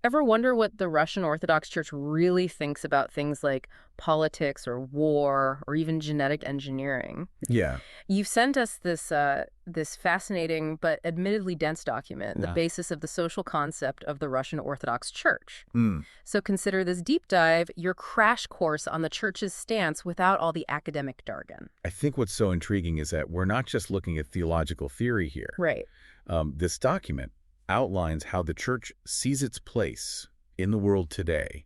Ever wonder what the Russian Orthodox Church really thinks about things like politics or war or even genetic engineering? Yeah. You've sent us this fascinating but admittedly dense document, The Yeah. Basis of the Social Concept of the Russian Orthodox Church. Mm. So consider this deep dive your crash course on the Church's stance without all the academic jargon. I think what's so intriguing is that we're not just looking at theological theory here. Right. This document outlines how the church sees its place in the world today,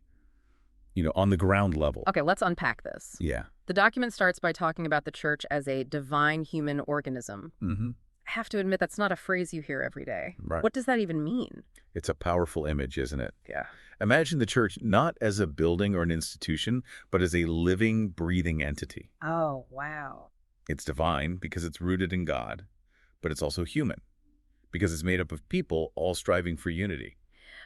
on the ground level. Okay, let's unpack this. Yeah. The document starts by talking about the Church as a divine human organism. Mm-hmm. I have to admit, that's not a phrase you hear every day. Right. What does that even mean? It's a powerful image, isn't it? Yeah. Imagine the church not as a building or an institution, but as a living, breathing entity. Oh, wow. It's divine because it's rooted in God, but it's also human because it's made up of people all striving for unity.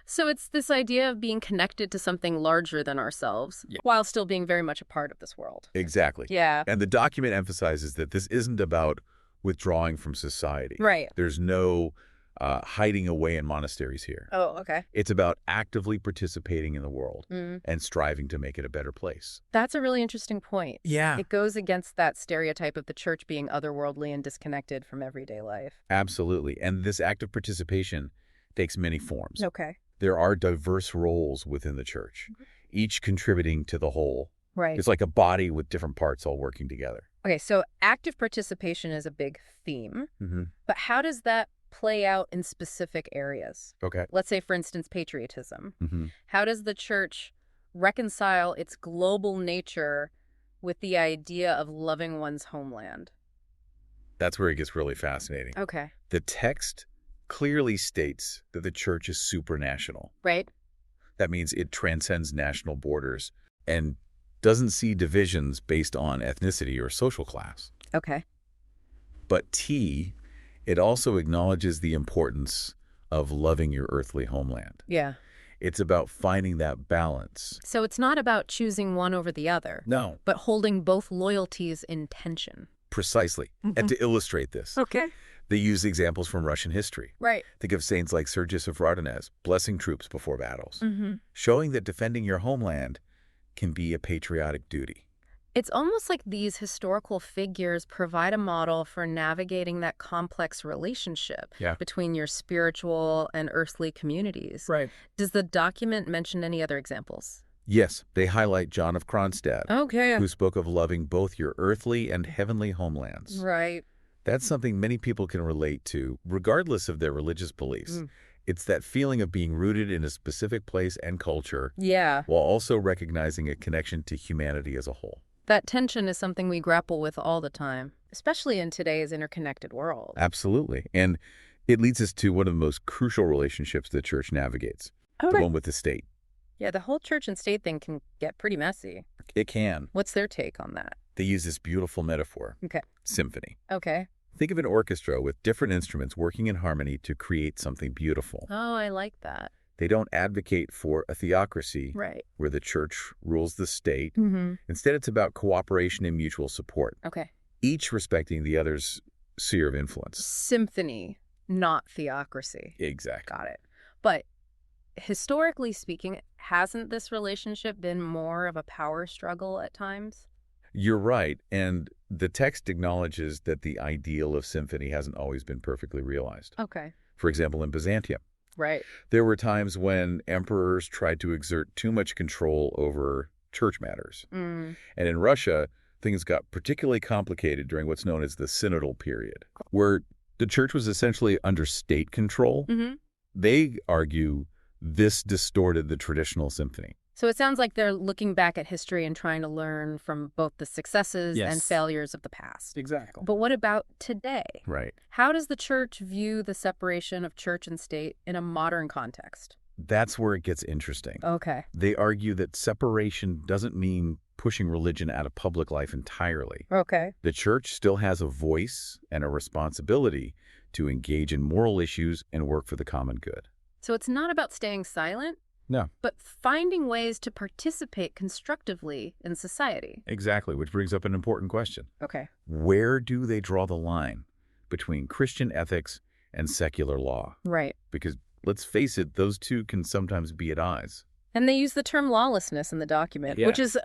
So it's this idea of being connected to something larger than ourselves, Yeah. while still being very much a part of this world. Exactly. Yeah. And the document emphasizes that this isn't about withdrawing from society. Right. There's no hiding away in monasteries here. Oh, okay. It's about actively participating in the world Mm. and striving to make it a better place. That's a really interesting point. Yeah. It goes against that stereotype of the church being otherworldly and disconnected from everyday life. Absolutely. And this active participation takes many forms. Okay. There are diverse roles within the church, each contributing to the whole. Right. It's like a body with different parts all working together. Okay, so active participation is a big theme, Mm-hmm. but how does that play out in specific areas? Okay. Let's say, for instance, patriotism. Mm-hmm. How does the church reconcile its global nature with the idea of loving one's homeland? That's where it gets really fascinating. Okay. The text clearly states that the church is supranational. Right? That means it transcends national borders and doesn't see divisions based on ethnicity or social class. Okay. But it also acknowledges the importance of loving your earthly homeland. Yeah. It's about finding that balance. So it's not about choosing one over the other, No, but holding both loyalties in tension. precisely. And to illustrate this, Okay. they use examples from Russian history. Right. Think of saints like Sergius of Rodinez blessing troops before battles, Mm-hmm. showing that defending your homeland can be a patriotic duty. It's almost like these historical figures provide a model for navigating that complex relationship Yeah. between your spiritual and earthly communities. Right. Does the document mention any other examples? Yes, they highlight John of Kronstadt, Okay. who spoke of loving both your earthly and heavenly homelands. Right. That's something many people can relate to, regardless of their religious beliefs. Mm. It's that feeling of being rooted in a specific place and culture, Yeah. while also recognizing a connection to humanity as a whole. That tension is something we grapple with all the time, especially in today's interconnected world. Absolutely. And it leads us to one of the most crucial relationships the church navigates, Oh, the right. one with the state. Yeah, the whole church and state thing can get pretty messy. It can. What's their take on that? They use this beautiful metaphor, Okay. symphony. Okay. Think of an orchestra with different instruments working in harmony to create something beautiful. Oh, I like that. They don't advocate for a theocracy Right. where the church rules the state. Mm-hmm. Instead, it's about cooperation and mutual support, Okay. each respecting the other's sphere of influence. Symphony, not theocracy. Exactly. Got it. But historically speaking, hasn't this relationship been more of a power struggle at times? You're right. And the text acknowledges that the ideal of symphony hasn't always been perfectly realized. Okay. For example, in Byzantium, Right. there were times when emperors tried to exert too much control over church matters. Mm. And in Russia, things got particularly complicated during what's known as the Synodal period, where the church was essentially under state control. Mm-hmm. They argue this distorted the traditional symphony. So it sounds like they're looking back at history and trying to learn from both the successes and Yes. failures of the past. Exactly. But what about today? Right. How does the church view the separation of church and state in a modern context? That's where it gets interesting. Okay. They argue that separation doesn't mean pushing religion out of public life entirely. Okay. The church still has a voice and a responsibility to engage in moral issues and work for the common good. So it's not about staying silent, No. but finding ways to participate constructively in society. Exactly, which brings up an important question. Okay. Where do they draw the line between Christian ethics and secular law? Right. Because let's face it, those two can sometimes be at odds. And they use the term lawlessness in the document, Yeah. which is,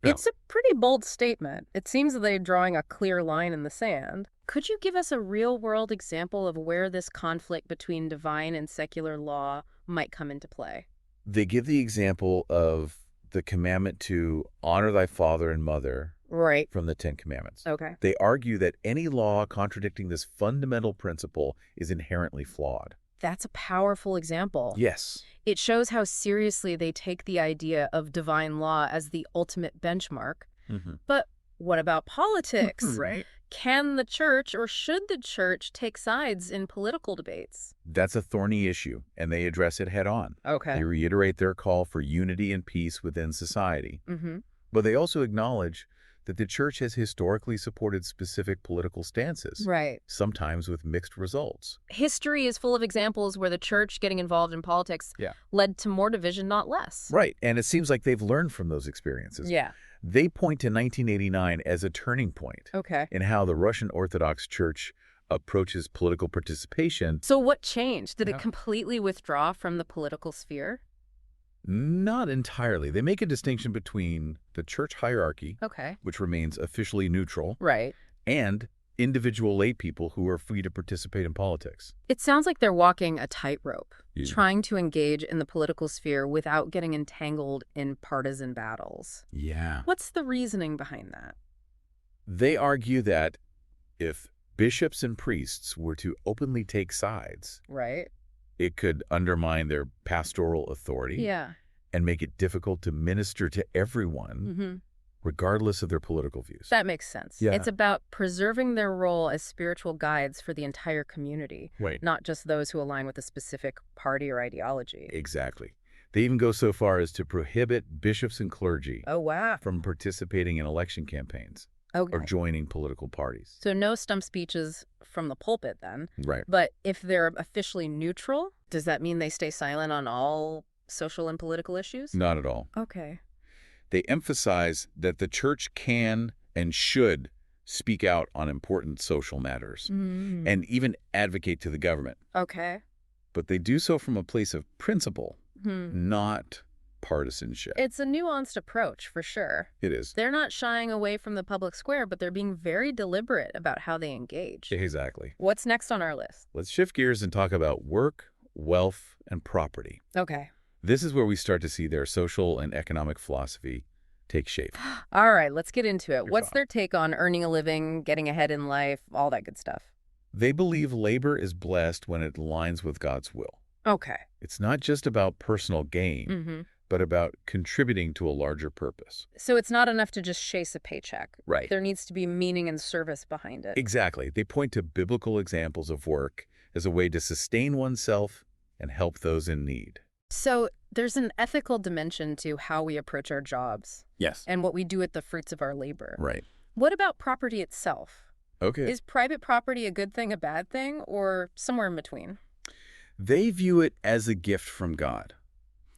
it's a pretty bold statement. It seems that they're drawing a clear line in the sand. Could you give us a real-world example of where this conflict between divine and secular law might come into play? They give the example of the commandment to honor thy father and mother Right. from the Ten Commandments. Okay. They argue that any law contradicting this fundamental principle is inherently flawed. That's a powerful example. Yes. It shows how seriously they take the idea of divine law as the ultimate benchmark. But what about politics? Right. Can the church or should the church take sides in political debates? That's a thorny issue, and they address it head on. Okay. They reiterate their call for unity and peace within society. Mm-hmm. But they also acknowledge that the church has historically supported specific political stances, Right. sometimes with mixed results. History is full of examples where the church getting involved in politics led to more division, not less. Right, and it seems like they've learned from those experiences. Yeah. They point to 1989 as a turning point Okay. in how the Russian Orthodox Church approaches political participation. So what changed? Did Yeah. it completely withdraw from the political sphere? Not entirely. They make a distinction between the church hierarchy, Okay. which remains officially neutral, Right. and individual lay people who are free to participate in politics. It sounds like they're walking a tightrope, Yeah. trying to engage in the political sphere without getting entangled in partisan battles. Yeah. What's the reasoning behind that? They argue that if bishops and priests were to openly take sides, Right? it could undermine their pastoral authority Yeah. and make it difficult to minister to everyone, Mm-hmm. regardless of their political views. That makes sense. Yeah. It's about preserving their role as spiritual guides for the entire community, Right. not just those who align with a specific party or ideology. Exactly. They even go so far as to prohibit bishops and clergy Oh, wow. from participating in election campaigns Okay. or joining political parties. So no stump speeches from the pulpit then. Right. But if they're officially neutral, does that mean they stay silent on all social and political issues? Not at all. Okay. They emphasize that the church can and should speak out on important social matters Mm. and even advocate to the government. Okay. But they do so from a place of principle, Hmm. not partisanship. It's a nuanced approach, for sure. It is. They're not shying away from the public square, but they're being very deliberate about how they engage. Exactly. What's next on our list? Let's shift gears and talk about work, wealth, and property. Okay. This is where we start to see their social and economic philosophy take shape. All right, let's get into it. Here's What's off. their take on earning a living, getting ahead in life, all that good stuff? They believe labor is blessed when it aligns with God's will. Okay. It's not just about personal gain, Mm-hmm. but about contributing to a larger purpose. So it's not enough to just chase a paycheck. Right. There needs to be meaning and service behind it. Exactly. They point to biblical examples of work as a way to sustain oneself and help those in need. So there's an ethical dimension to how we approach our jobs Yes. and what we do with the fruits of our labor. Right. What about property itself? Okay. Is private property a good thing, a bad thing, or somewhere in between? They view it as a gift from God,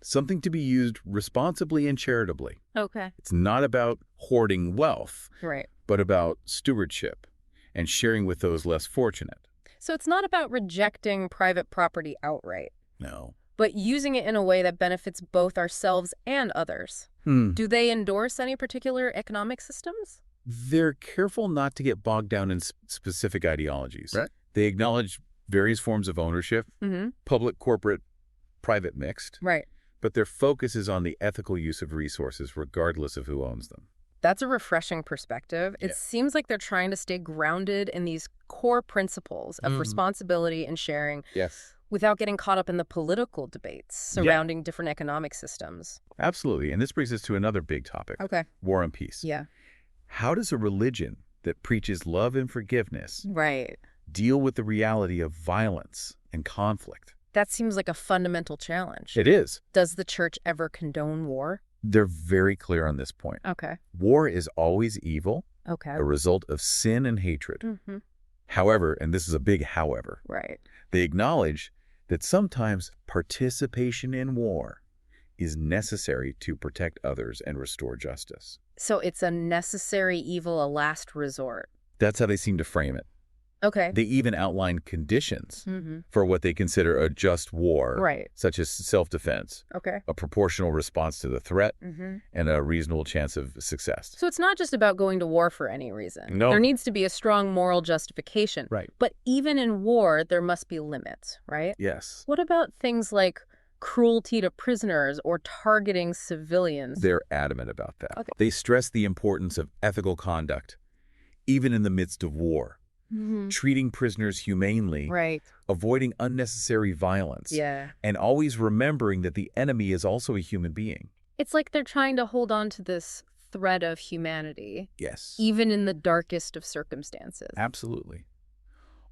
something to be used responsibly and charitably. Okay. It's not about hoarding wealth, Right. but about stewardship and sharing with those less fortunate. So it's not about rejecting private property outright, No. but using it in a way that benefits both ourselves and others. Do they endorse any particular economic systems? They're careful not to get bogged down in specific ideologies. Right. They acknowledge various forms of ownership, Mm-hmm. public, corporate, private, mixed, Right. but their focus is on the ethical use of resources regardless of who owns them. That's a refreshing perspective. It Yeah. seems like they're trying to stay grounded in these core principles of Mhm. responsibility and sharing Yes. without getting caught up in the political debates surrounding different economic systems. Absolutely. And this brings us to another big topic, Okay. war and peace. Yeah. How does a religion that preaches love and forgiveness Right. deal with the reality of violence and conflict? That seems like a fundamental challenge. It is. Does the church ever condone war? They're very clear on this point. Okay. War is always evil, Okay. a result of sin and hatred. Mm-hmm. However, and this is a big however, Right. they acknowledge that sometimes participation in war is necessary to protect others and restore justice. So it's a necessary evil, a last resort. That's how they seem to frame it. Okay. They even outline conditions Mm-hmm. for what they consider a just war, Right. such as self-defense, Okay. a proportional response to the threat, Mm-hmm. and a reasonable chance of success. So it's not just about going to war for any reason. No. There needs to be a strong moral justification. Right. But even in war, there must be limits, right? Yes. What about things like cruelty to prisoners or targeting civilians? They're adamant about that. Okay. They stress the importance of ethical conduct, even in the midst of war. Mm-hmm. Treating prisoners humanely, Right. avoiding unnecessary violence, Yeah. and always remembering that the enemy is also a human being. It's like they're trying to hold on to this thread of humanity, Yes. even in the darkest of circumstances. Absolutely.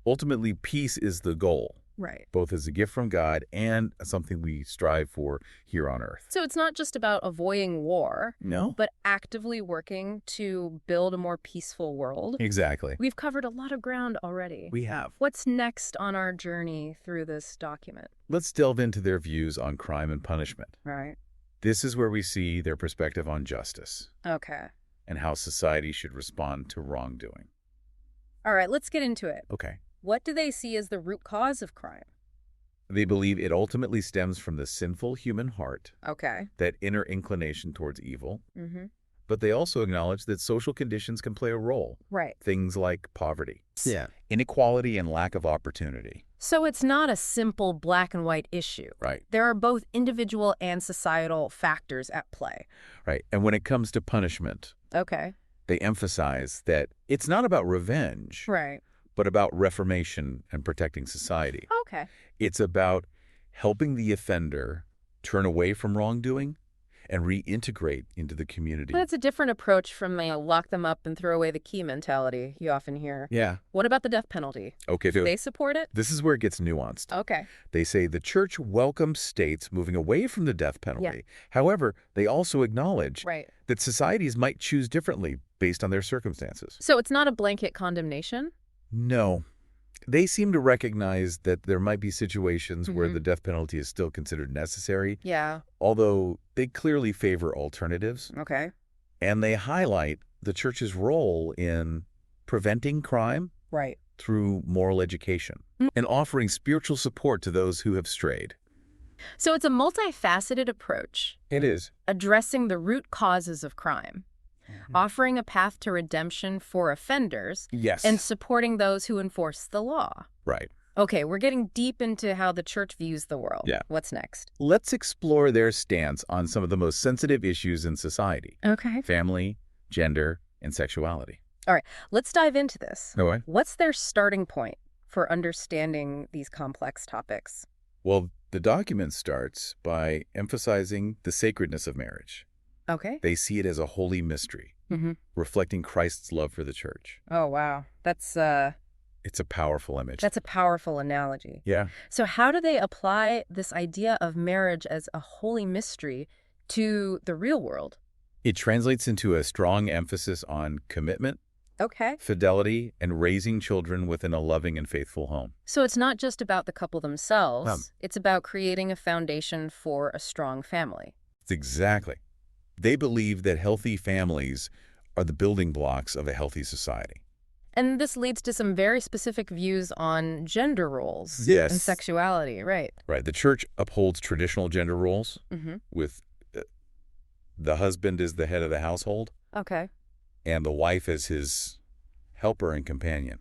Ultimately, peace is the goal, Right. both as a gift from God and something we strive for here on earth. So it's not just about avoiding war, No? but actively working to build a more peaceful world. Exactly. We've covered a lot of ground already. We have. What's next on our journey through this document? Let's delve into their views on crime and punishment. Right. This is where we see their perspective on justice Okay. and how society should respond to wrongdoing. All right, let's get into it. Okay. What do they see as the root cause of crime? They believe it ultimately stems from the sinful human heart, Okay. that inner inclination towards evil, Mm-hmm. but they also acknowledge that social conditions can play a role. Right. Things like poverty, Yeah. inequality, and lack of opportunity. So it's not a simple black and white issue. Right, There are both individual and societal factors at play. right. And when it comes to punishment, Okay. they emphasize that it's not about revenge, Right. but about reformation and protecting society. Okay. It's about helping the offender turn away from wrongdoing and reintegrate into the community. But it's a different approach from the lock them up and throw away the key mentality you often hear. Yeah. What about the death penalty? Okay, Do they support it? this is where it gets nuanced. Okay. They say the church welcomes states moving away from the death penalty. However, they also acknowledge Right. that societies might choose differently based on their circumstances. So it's not a blanket condemnation? No. They seem to recognize that there might be situations where Mhm. the death penalty is still considered necessary, Yeah. although they clearly favor alternatives. Okay. And they highlight the church's role in preventing crime Right. through moral education Mm. and offering spiritual support to those who have strayed. So it's a multifaceted approach, It is. addressing the root causes of crime, offering a path to redemption for offenders, Yes. and supporting those who enforce the law. Right. Okay, we're getting deep into how the church views the world. Yeah. What's next? Let's explore their stance on some of the most sensitive issues in society: Okay. family, gender, and sexuality. Let's dive into this. No way. What's their starting point for understanding these complex topics? Well, the document starts by emphasizing the sacredness of marriage. Okay. They see it as a holy mystery, Mm-hmm. reflecting Christ's love for the church. Oh, wow. That's It's a powerful image. a powerful analogy. Yeah. So how do they apply this idea of marriage as a holy mystery to the real world? It translates into a strong emphasis on commitment, Okay. fidelity, and raising children within a loving and faithful home. So it's not just about the couple themselves. Um. It's about creating a foundation for a strong family. Exactly. They believe that healthy families are the building blocks of a healthy society. And this leads to some very specific views on gender roles Yes. and sexuality, right? Right. The church upholds traditional gender roles Mm-hmm. with the husband is the head of the household Okay. and the wife as his helper and companion.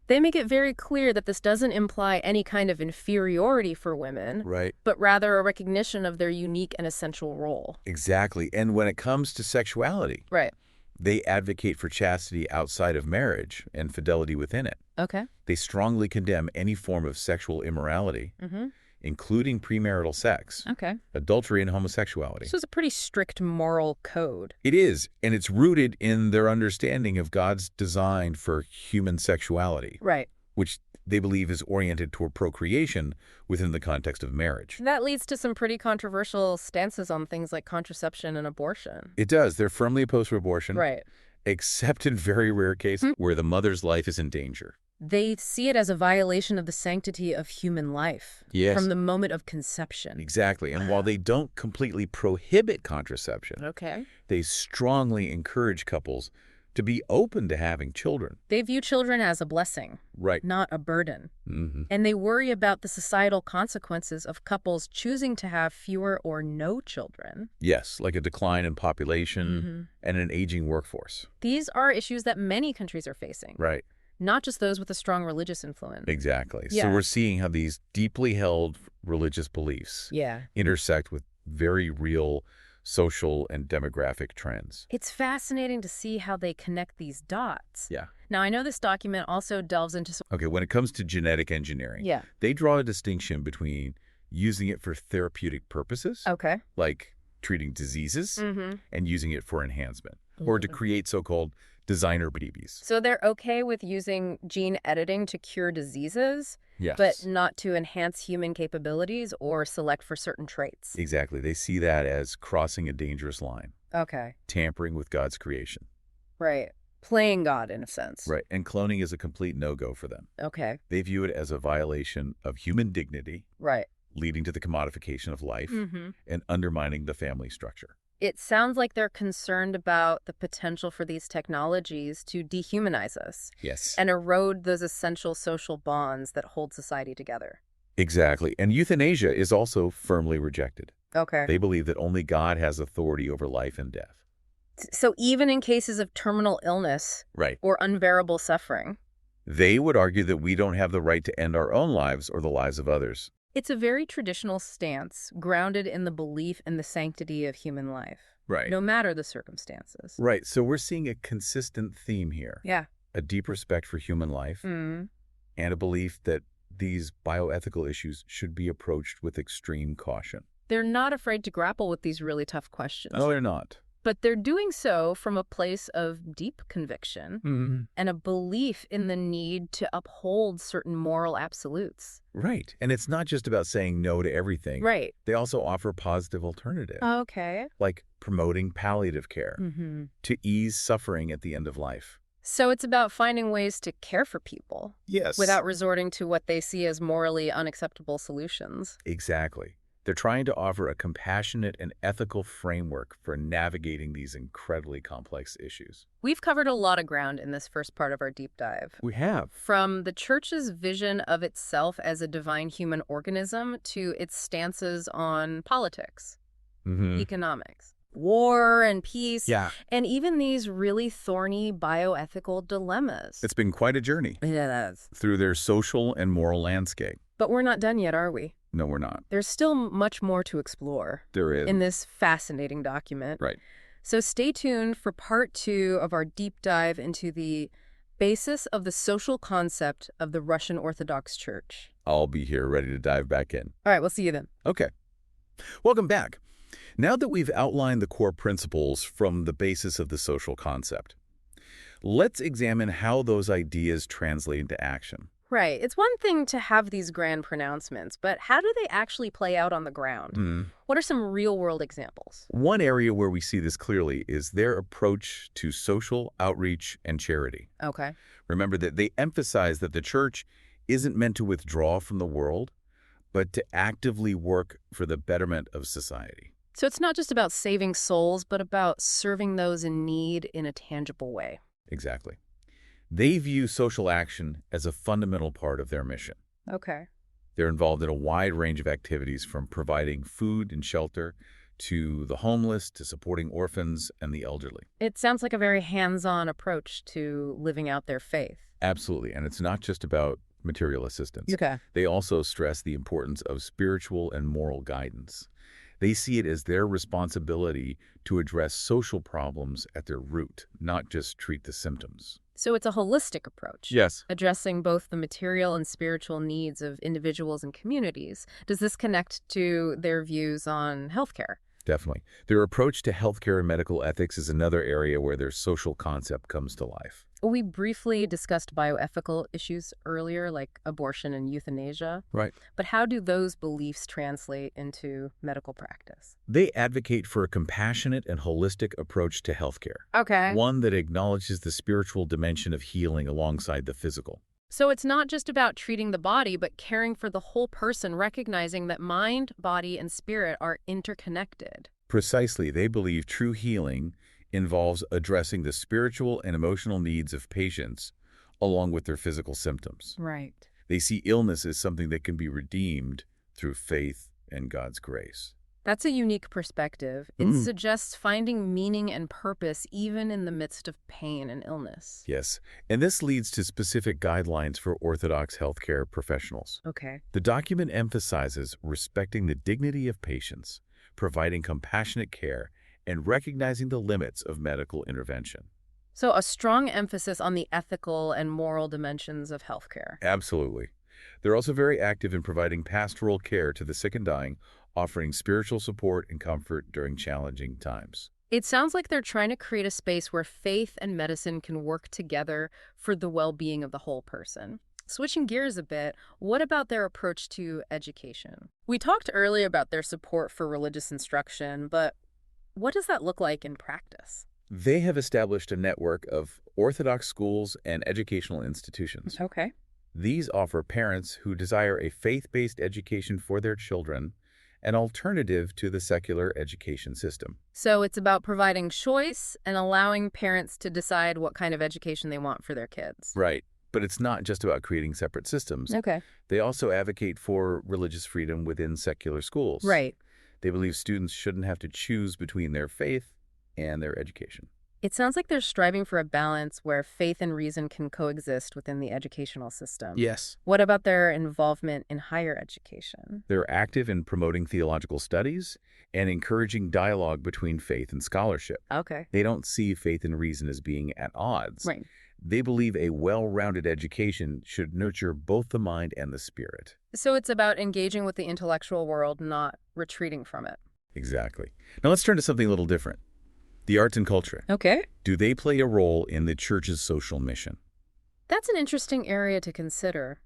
They make it very clear that this doesn't imply any kind of inferiority for women, Right. but rather a recognition of their unique and essential role. Exactly. And when it comes to sexuality, Right. they advocate for chastity outside of marriage and fidelity within it. Okay. They strongly condemn any form of sexual immorality, Mm-hmm. including premarital sex, Okay. adultery, and homosexuality. So it's a pretty strict moral code. It is, and it's rooted in their understanding of God's design for human sexuality, Right. which they believe is oriented toward procreation within the context of marriage. That leads to some pretty controversial stances on things like contraception and abortion. It does. They're firmly opposed to abortion, Right. except in very rare cases where the mother's life is in danger. They see it as a violation of the sanctity of human life Yes. from the moment of conception. Exactly. And while they don't completely prohibit contraception, Okay. they strongly encourage couples to be open to having children. They view children as a blessing, Right. not a burden. Mm-hmm. And they worry about the societal consequences of couples choosing to have fewer or no children. Yes, like a decline in population and an aging workforce. These are issues that many countries are facing, Right. not just those with a strong religious influence. Exactly. So Yeah. we're seeing how these deeply held religious beliefs Yeah. intersect with very real social and demographic trends. It's fascinating to see how they connect these dots. Yeah. Now, I know this document also delves into... Okay, when it comes to genetic engineering, Yeah. they draw a distinction between using it for therapeutic purposes, Okay. like treating diseases, Mm-hmm. and using it for enhancement, or to create so-called designer babies. So they're okay with using gene editing to cure diseases, Yes. but not to enhance human capabilities or select for certain traits. Exactly. They see that as crossing a dangerous line, Okay. tampering with God's creation. Right. Playing God, in a sense. Right. And cloning is a complete no-go for them. Okay. They view it as a violation of human dignity, Right. leading to the commodification of life Mm-hmm. and undermining the family structure. It sounds like they're concerned about the potential for these technologies to dehumanize us Yes. and erode those essential social bonds that hold society together. Exactly. And euthanasia is also firmly rejected. Okay. They believe that only God has authority over life and death. So even in cases of terminal illness Right. or unbearable suffering, They would argue that we don't have the right to end our own lives or the lives of others. it's a very traditional stance grounded in the belief in the sanctity of human life, Right. no matter the circumstances. Right. So we're seeing a consistent theme here. Yeah. A deep respect for human life Mm. and a belief that these bioethical issues should be approached with extreme caution. They're not afraid to grapple with these really tough questions. No, they're not. But they're doing so from a place of deep conviction and a belief in the need to uphold certain moral absolutes. Right. And it's not just about saying no to everything. Right. They also offer positive alternatives, Okay. like promoting palliative care Mm-hmm. to ease suffering at the end of life. So it's about finding ways to care for people Yes. without resorting to what they see as morally unacceptable solutions. Exactly. They're trying to offer a compassionate and ethical framework for navigating these incredibly complex issues. We've covered a lot of ground in this first part of our deep dive. We have. From the church's vision of itself as a divine human organism to its stances on politics, economics, war and peace, Yeah. and even these really thorny bioethical dilemmas. It's been quite a journey Yeah, that's. through their social and moral landscape. But we're not done yet, are we? No, we're not. There's still much more to explore There is. in this fascinating document. Right. So stay tuned for part 2 of our deep dive into the basis of the social concept of the Russian Orthodox Church. I'll be here ready to dive back in. All right, we'll see you then. Okay. Welcome back. Now that we've outlined the core principles from the basis of the social concept, let's examine how those ideas translate into action. Right. It's one thing to have these grand pronouncements, but how do they actually play out on the ground? What are some real-world examples? One area where we see this clearly is their approach to social outreach and charity. Okay. Remember that they emphasize that the church isn't meant to withdraw from the world, but to actively work for the betterment of society. So it's not just about saving souls, but about serving those in need in a tangible way. Exactly. They view social action as a fundamental part of their mission. Okay. They're involved in a wide range of activities, from providing food and shelter to the homeless to supporting orphans and the elderly. It sounds like a very hands-on approach to living out their faith. Absolutely. And it's not just about material assistance. Okay. They also stress the importance of spiritual and moral guidance. They see it as their responsibility to address social problems at their root, not just treat the symptoms. So it's a holistic approach. Yes. Addressing both the material and spiritual needs of individuals and communities. Does this connect to their views on healthcare? Definitely. Their approach to healthcare and medical ethics is another area where their social concept comes to life. We briefly discussed bioethical issues earlier, like abortion and euthanasia. Right. But how do those beliefs translate into medical practice? They advocate for a compassionate and holistic approach to healthcare, Okay. one that acknowledges the spiritual dimension of healing alongside the physical. So it's not just about treating the body, but caring for the whole person, recognizing that mind, body, and spirit are interconnected. Precisely, they believe true healing involves addressing the spiritual and emotional needs of patients along with their physical symptoms. Right. They see illness as something that can be redeemed through faith and God's grace. That's a unique perspective. It suggests finding meaning and purpose even in the midst of pain and illness. Yes, and this leads to specific guidelines for Orthodox healthcare professionals. Okay. The document emphasizes respecting the dignity of patients, providing compassionate care, and recognizing the limits of medical intervention. So a strong emphasis on the ethical and moral dimensions of healthcare. Absolutely. They're also very active in providing pastoral care to the sick and dying, offering spiritual support and comfort during challenging times. It sounds like they're trying to create a space where faith and medicine can work together for the well-being of the whole person. Switching gears a bit, what about their approach to education? We talked earlier about their support for religious instruction, but what does that look like in practice? They have established a network of Orthodox schools and educational institutions. Okay. These offer parents who desire a faith-based education for their children an alternative to the secular education system. So it's about providing choice and allowing parents to decide what kind of education they want for their kids. Right. But it's not just about creating separate systems. Okay. They also advocate for religious freedom within secular schools. Right. They believe students shouldn't have to choose between their faith and their education. It sounds like they're striving for a balance where faith and reason can coexist within the educational system. Yes. What about their involvement in higher education? They're active in promoting theological studies and encouraging dialogue between faith and scholarship. Okay. They don't see faith and reason as being at odds. Right. They believe a well-rounded education should nurture both the mind and the spirit. So it's about engaging with the intellectual world, not retreating from it. Exactly. Now let's turn to something a little different. The arts and culture. Okay. Do they play a role in the church's social mission? That's an interesting area to consider.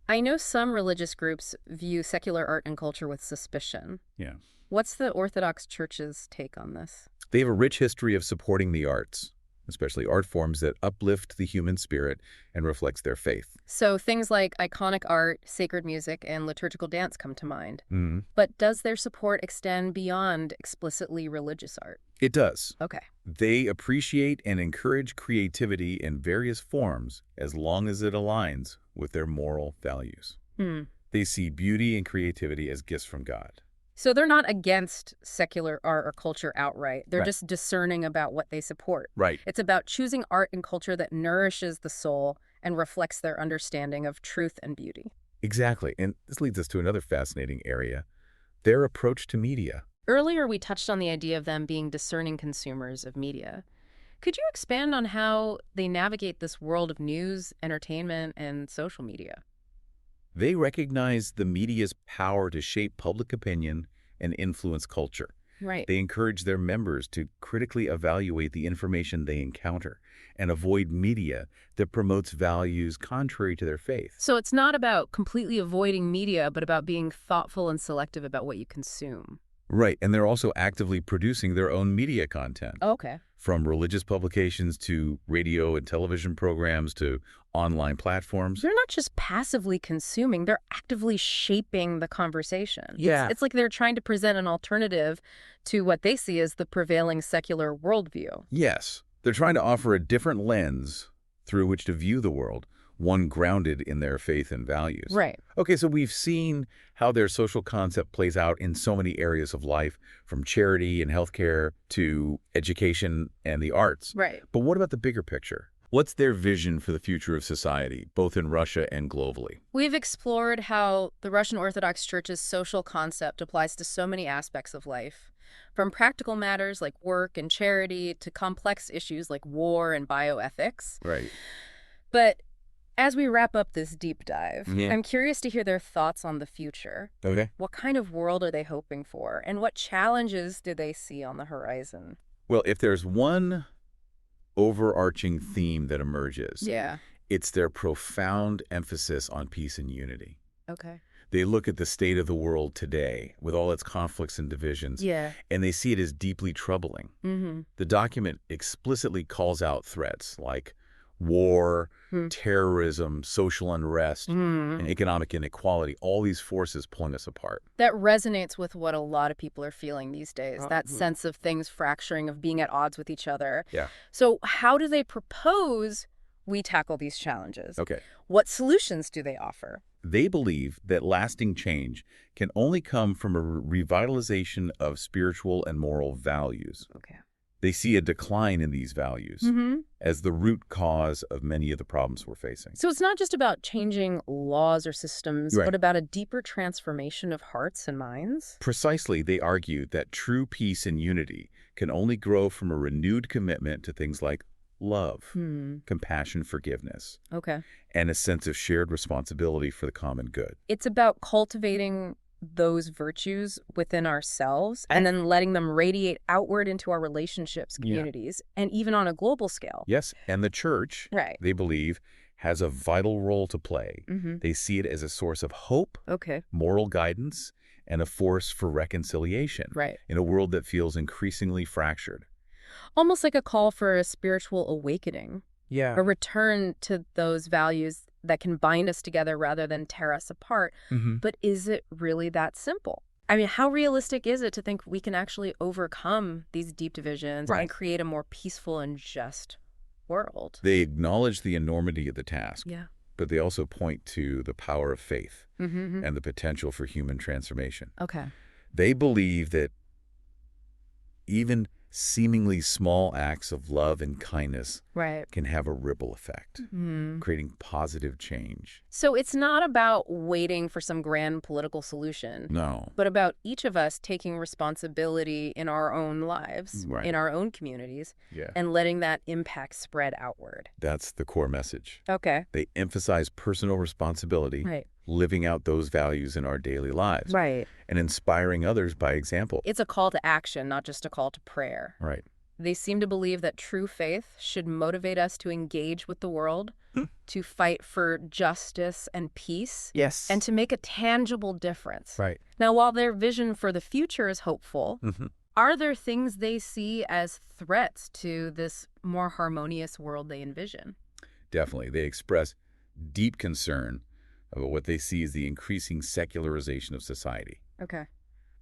I know some religious groups view secular art and culture with suspicion. Yeah. What's the Orthodox Church's take on this? They have a rich history of supporting the arts, especially art forms that uplift the human spirit and reflects their faith. So things like iconic art, sacred music, and liturgical dance come to mind. Mm-hmm. But does their support extend beyond explicitly religious art? It does. Okay. They appreciate and encourage creativity in various forms as long as it aligns with their moral values. They see beauty and creativity as gifts from God. So they're not against secular art or culture outright. They're Right. just discerning about what they support. Right. It's about choosing art and culture that nourishes the soul and reflects their understanding of truth and beauty. Exactly. And this leads us to another fascinating area, their approach to media. Earlier, we touched on the idea of them being discerning consumers of media. Could you expand on how they navigate this world of news, entertainment, and social media? They recognize the media's power to shape public opinion and influence culture. Right. They encourage their members to critically evaluate the information they encounter and avoid media that promotes values contrary to their faith. So it's not about completely avoiding media, but about being thoughtful and selective about what you consume. Right, and they're also actively producing their own media content. Okay. From religious publications to radio and television programs to online platforms. They're not just passively consuming, they're actively shaping the conversation. Yeah. It's like they're trying to present an alternative to what they see as the prevailing secular worldview. Yes, they're trying to offer a different lens through which to view the world, one grounded in their faith and values. Right. Okay, so we've seen how their social concept plays out in so many areas of life, from charity and healthcare to education and the arts. Right. But what about the bigger picture? What's their vision for the future of society, both in Russia and globally? We've explored how the Russian Orthodox Church's social concept applies to so many aspects of life, from practical matters like work and charity to complex issues like war and bioethics. Right. But as we wrap up this deep dive, Yeah. I'm curious to hear their thoughts on the future. Okay. What kind of world are they hoping for? And what challenges do they see on the horizon? Well, if there's one overarching theme that emerges, Yeah. it's their profound emphasis on peace and unity. Okay. They look at the state of the world today with all its conflicts and divisions, Yeah. and they see it as deeply troubling. Mm-hmm. The document explicitly calls out threats like War, Hmm. terrorism, social unrest, and economic inequality, all these forces pulling us apart. That resonates with what a lot of people are feeling these days, that sense of things fracturing, of being at odds with each other. Yeah. So how do they propose we tackle these challenges? Okay. What solutions do they offer? They believe that lasting change can only come from a revitalization of spiritual and moral values. Okay. They see a decline in these values as the root cause of many of the problems we're facing. So it's not just about changing laws or systems, Right. but about a deeper transformation of hearts and minds? Precisely, they argue that true peace and unity can only grow from a renewed commitment to things like love, compassion, forgiveness, Okay. and a sense of shared responsibility for the common good. It's about cultivating those virtues within ourselves and then letting them radiate outward into our relationships, communities, and even on a global scale. Yes, and the church, Right. they believe, has a vital role to play. They see it as a source of hope, Okay. moral guidance, and a force for reconciliation Right. in a world that feels increasingly fractured. Almost like a call for a spiritual awakening, Yeah. a return to those values that can bind us together rather than tear us apart. But is it really that simple? I mean, how realistic is it to think we can actually overcome these deep divisions Right. and create a more peaceful and just world? They acknowledge the enormity of the task, Yeah. but they also point to the power of faith Mm-hmm. and the potential for human transformation. Okay. They believe that even seemingly small acts of love and kindness Right. can have a ripple effect, creating positive change. So it's not about waiting for some grand political solution, No. but about each of us taking responsibility in our own lives, Right. in our own communities, Yeah. and letting that impact spread outward. That's the core message. Okay. They emphasize personal responsibility, Right. living out those values in our daily lives, Right. and inspiring others by example. It's a call to action, not just a call to prayer. Right. They seem to believe that true faith should motivate us to engage with the world, to fight for justice and peace, Yes. and to make a tangible difference. Right. Now, while their vision for the future is hopeful, are there things they see as threats to this more harmonious world they envision? Definitely. They express deep concern about what they see as the increasing secularization of society. Okay.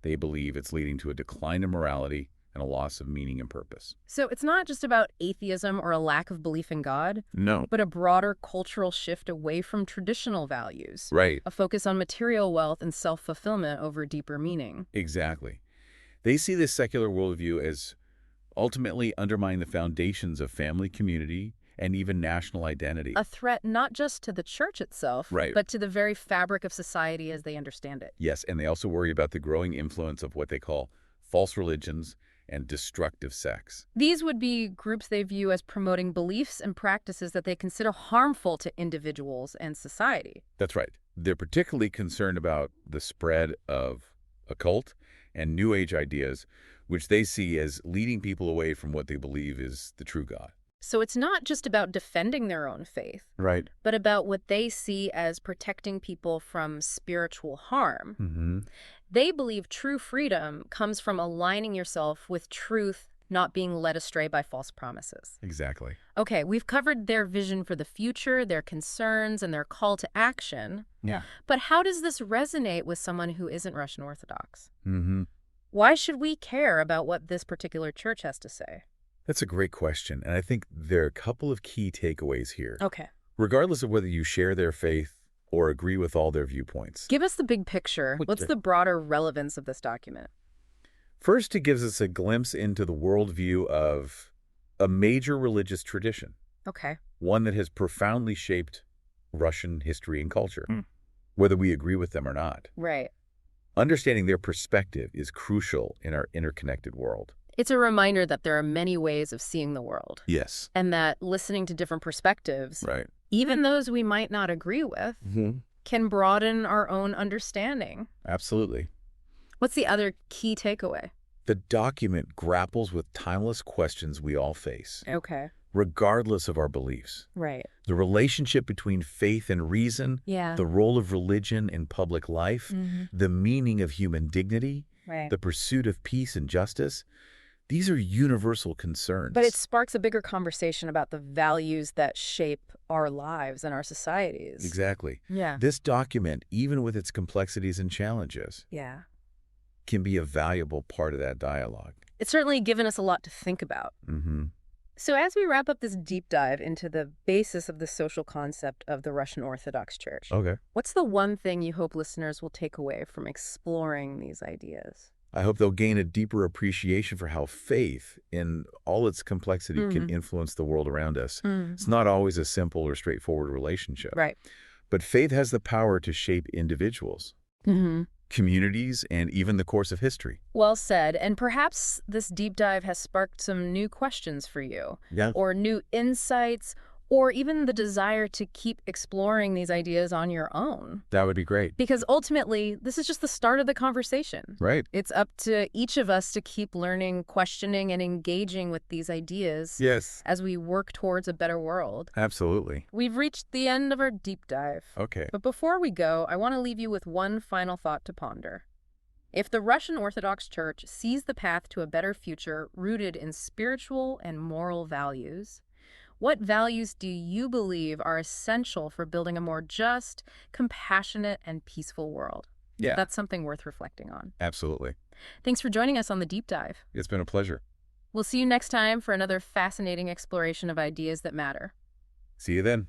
They believe it's leading to a decline in morality and a loss of meaning and purpose. So it's not just about atheism or a lack of belief in God, No. but a broader cultural shift away from traditional values, Right. a focus on material wealth and self-fulfillment over deeper meaning. Exactly. They see this secular worldview as ultimately undermining the foundations of family, community, and even national identity. A threat not just to the church itself, Right. but to the very fabric of society as they understand it. Yes, and they also worry about the growing influence of what they call false religions and destructive sects. These would be groups they view as promoting beliefs and practices that they consider harmful to individuals and society. That's right. They're particularly concerned about the spread of occult and New Age ideas, which they see as leading people away from what they believe is the true God. So it's not just about defending their own faith, Right. but about what they see as protecting people from spiritual harm. Mm-hmm. They believe true freedom comes from aligning yourself with truth, not being led astray by false promises. Exactly. Okay, we've covered their vision for the future, their concerns, and their call to action. Yeah. But how does this resonate with someone who isn't Russian Orthodox? Mm-hmm. Why should we care about what this particular church has to say? That's a great question, and I think there are a couple of key takeaways here. Okay. Regardless of whether you share their faith or agree with all their viewpoints. Give us the big picture. What's the broader relevance of this document? First, it gives us a glimpse into the worldview of a major religious tradition, Okay. one that has profoundly shaped Russian history and culture, whether we agree with them or not. Right. Understanding their perspective is crucial in our interconnected world. It's a reminder that there are many ways of seeing the world, Yes. and that listening to different perspectives, Right. even those we might not agree with, can broaden our own understanding. Absolutely. What's the other key takeaway? The document grapples with timeless questions we all face, Okay. regardless of our beliefs. Right. The relationship between faith and reason, Yeah. the role of religion in public life, the meaning of human dignity, Right. the pursuit of peace and justice. These are universal concerns. But it sparks a bigger conversation about the values that shape our lives and our societies. Exactly. Yeah. This document, even with its complexities and challenges, Yeah. can be a valuable part of that dialogue. It's certainly given us a lot to think about. Mm-hmm. So as we wrap up this deep dive into the basis of the social concept of the Russian Orthodox Church, Okay. what's the one thing you hope listeners will take away from exploring these ideas? I hope they'll gain a deeper appreciation for how faith, in all its complexity, can influence the world around us. It's not always a simple or straightforward relationship. Right. But faith has the power to shape individuals, communities, and even the course of history. Well said. And perhaps this deep dive has sparked some new questions for you, Yeah. or new insights, or even the desire to keep exploring these ideas on your own. That would be great. Because ultimately, this is just the start of the conversation. Right. It's up to each of us to keep learning, questioning, and engaging with these ideas Yes. as we work towards a better world. Absolutely. We've reached the end of our deep dive. Okay. But before we go, I want to leave you with one final thought to ponder. If the Russian Orthodox Church sees the path to a better future rooted in spiritual and moral values, what values do you believe are essential for building a more just, compassionate, and peaceful world? Yeah. That's something worth reflecting on. Absolutely. Thanks for joining us on the deep dive. It's been a pleasure. We'll see you next time for another fascinating exploration of ideas that matter. See you then.